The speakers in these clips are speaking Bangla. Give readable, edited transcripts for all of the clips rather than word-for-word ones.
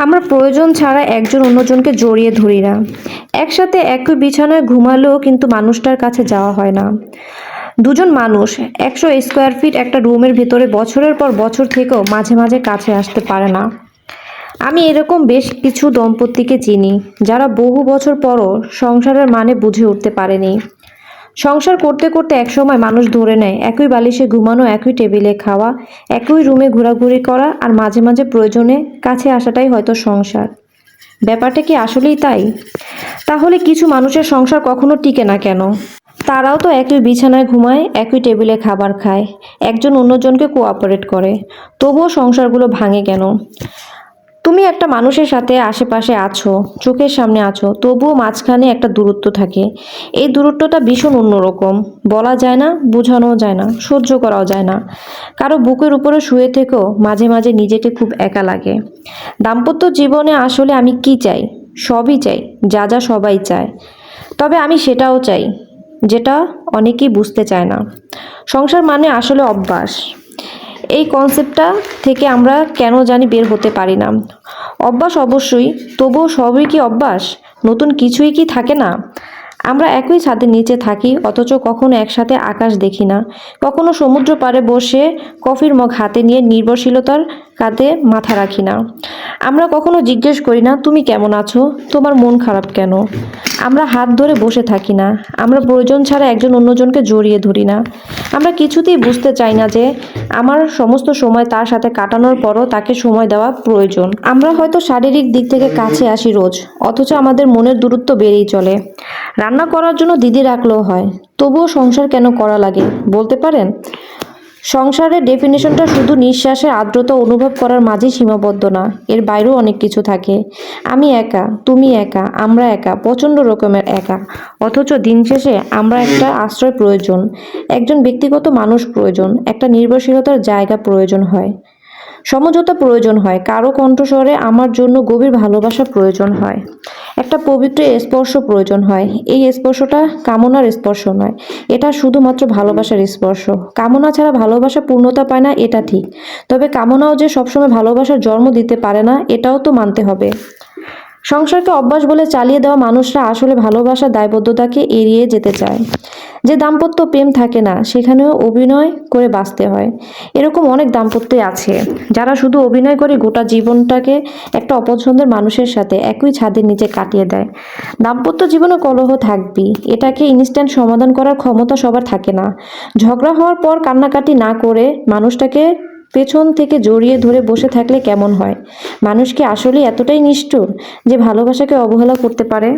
আমরা প্রয়োজন ছাড়া একজন অন্যজনকে জড়িয়ে ধরি না। একসাথে একই বিছানায় ঘুমালেও কিন্তু মানুষটার কাছে যাওয়া হয় না। দুজন মানুষ ১০০ স্কোয়ার ফিট একটা রুমের ভিতরে বছরের পর বছর থেকেও মাঝে মাঝে কাছে আসতে পারে না। আমি এরকম বেশ কিছু দম্পতিকে চিনি যারা বহু বছর পরও সংসারের মানে বুঝে উঠতে পারেনি। সংসার করতে করতে একসময় মানুষ ধরে নেয় একই বালিশে ঘুমানো, একই টেবিলে খাওয়া, একই রুমে ঘোরাঘুরি করা আর মাঝে মাঝে প্রয়োজনে কাছে আসাটাই হয়তো সংসার। ব্যাপারটা কি আসলেই তাই? তাহলে কিছু মানুষের সংসার কখনো টিকে না কেন? তারাও তো একই বিছানায় ঘুমায়, একই টেবিলে খাবার খায়, একজন অন্যজনকে কোঅপারেট করে, তবুও সংসারগুলো ভাঙে কেন? তুমি একটা মানুষের সাথে আশেপাশে আছো, চোখের সামনে আছো, তবুও মাঝখানে একটা দূরত্ব থাকে। এই দূরত্বটা ভীষণ অন্যরকম। বলা যায় না, বোঝানোও যায় না, সহ্য করাও যায় না। কারো বুকের উপরে শুয়ে থেকেও মাঝে মাঝে নিজেকে খুব একা লাগে। দাম্পত্য জীবনে আসলে আমি কি চাই? সবই চাই, যা যা সবাই চায়। তবে আমি সেটাও চাই, যেটা অনেকেই বুঝতে চায় না। সংসার মানে আসলে অভ্যাস। এই কনসেপ্টটা থেকে আমরা কেন জানি বের হতে পারি না। অভ্যাস অবশ্যই, তবুও সবই কি অভ্যাস? নতুন কিছুই কি থাকে না? আমরা একই ছাদের নিচে থাকি, অথচ কখনো একসাথে আকাশ দেখি না। কখনো সমুদ্র পাড়ে বসে কফির মগ হাতে নিয়ে নির্ভরশীলতার কাঁধে মাথা রাখি না। আমরা কখনো জিজ্ঞেস করি না, তুমি কেমন আছো, তোমার মন খারাপ কেন? আমরা হাত ধরে বসে থাকি না। আমরা প্রয়োজন ছাড়া একজন অন্যজনকে জড়িয়ে ধরি না। আমরা কিছুতেই বুঝতে চাই না যে আমার সমস্ত সময় তার সাথে কাটানোর পরও তাকে সময় দেওয়া প্রয়োজন। আমরা হয়তো শারীরিক দিক থেকে কাছে আসি রোজ, অথচ আমাদের মনের দূরত্ব বেড়েই চলে। রান্না করার জন্য দিদি রাখলেও হয়, তবুও সংসার কেন করা লাগে বলতে পারেন? সংসারের ডেফিনেশনটা শুধু নিঃশ্বাসের আর্দ্রতা অনুভব করার মাঝেই সীমাবদ্ধ না, এর বাইরেও অনেক কিছু থাকে। আমি একা, তুমি একা, আমরা একা, প্রচণ্ড রকমের একা। অথচ দিন শেষে আমরা একটা আশ্রয় প্রয়োজন, একজন ব্যক্তিগত মানুষ প্রয়োজন, একটা নির্ভরশীলতার জায়গা প্রয়োজন হয়, সমঝোতা প্রয়োজন হয়, কারো কণ্ঠস্বরে আমার জন্য গভীর ভালোবাসা প্রয়োজন হয়, একটা পবিত্র স্পর্শ প্রয়োজন হয়। এই স্পর্শটা কামনার স্পর্শ নয়, এটা শুধুমাত্র ভালোবাসার স্পর্শ। কামনা ছাড়া ভালোবাসা পূর্ণতা পায় না, এটা ঠিক। তবে কামনাও যে সবসময় ভালোবাসার জন্ম দিতে পারে না, এটাও তো মানতে হবে। সংসারকে অভ্যাস বলে চালিয়ে দেওয়া মানুষরা আসলে ভালোবাসার দায়বদ্ধতাকে এড়িয়ে যেতে চায়। যে দাম্পত্য প্রেম থাকে না, সেখানেও অভিনয় করে বাঁচতে হয়। এরকম অনেক দাম্পত্যই আছে যারা শুধু অভিনয় করে গোটা জীবনটাকে একটা অপছন্দের মানুষের সাথে একই ছাদের নিচে কাটিয়ে দেয়। দাম্পত্য জীবনে কলহ থাকবেই, এটাকে ইনস্ট্যান্ট সমাধান করার ক্ষমতা সবার থাকে না। ঝগড়া হওয়ার পর কান্নাকাটি না করে মানুষটাকে পেছন থেকে জড়িয়ে ধরে বসে থাকলে কেমন হয়? মানুষ কি আসলে এতটাই নিষ্ঠুর যে ভালোবাসাকে অবহেলা করতে পারে?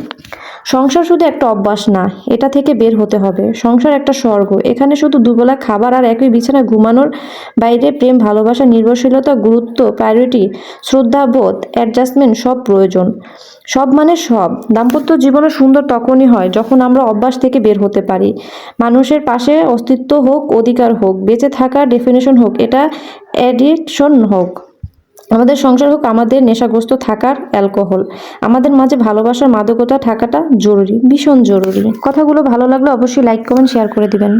সংসার শুধু একটা অভ্যাস না, এটা থেকে বের হতে হবে। সংসার একটা স্বর্গ, এখানে শুধু দুবেলা খাবার আর একই বিছানায় ঘুমানোর বাইরে প্রেম, ভালোবাসা, নির্ভরশীলতা, গুরুত্ব, প্রায়োরিটি, শ্রদ্ধাবোধ, অ্যাডজাস্টমেন্ট সব প্রয়োজন। সব মানে সব। দাম্পত্য জীবনে সুন্দর তখনই হয় যখন আমরা অভ্যাস থেকে বের হতে পারি। মানুষের পাশে অস্তিত্ব হোক, অধিকার হোক, বেঁচে থাকার ডেফিনেশন হোক, এটা অ্যাডিকশন হোক। আমাদের সংসার হোক আমাদের নেশাগ্রস্ত থাকার অ্যালকোহল, আমাদের মাঝে ভালোবাসার মাদকতা থাকাটা জরুরি, ভীষণ জরুরি। কথাগুলো ভালো লাগলে অবশ্যই লাইক, কমেন্ট, শেয়ার করে দিবেন।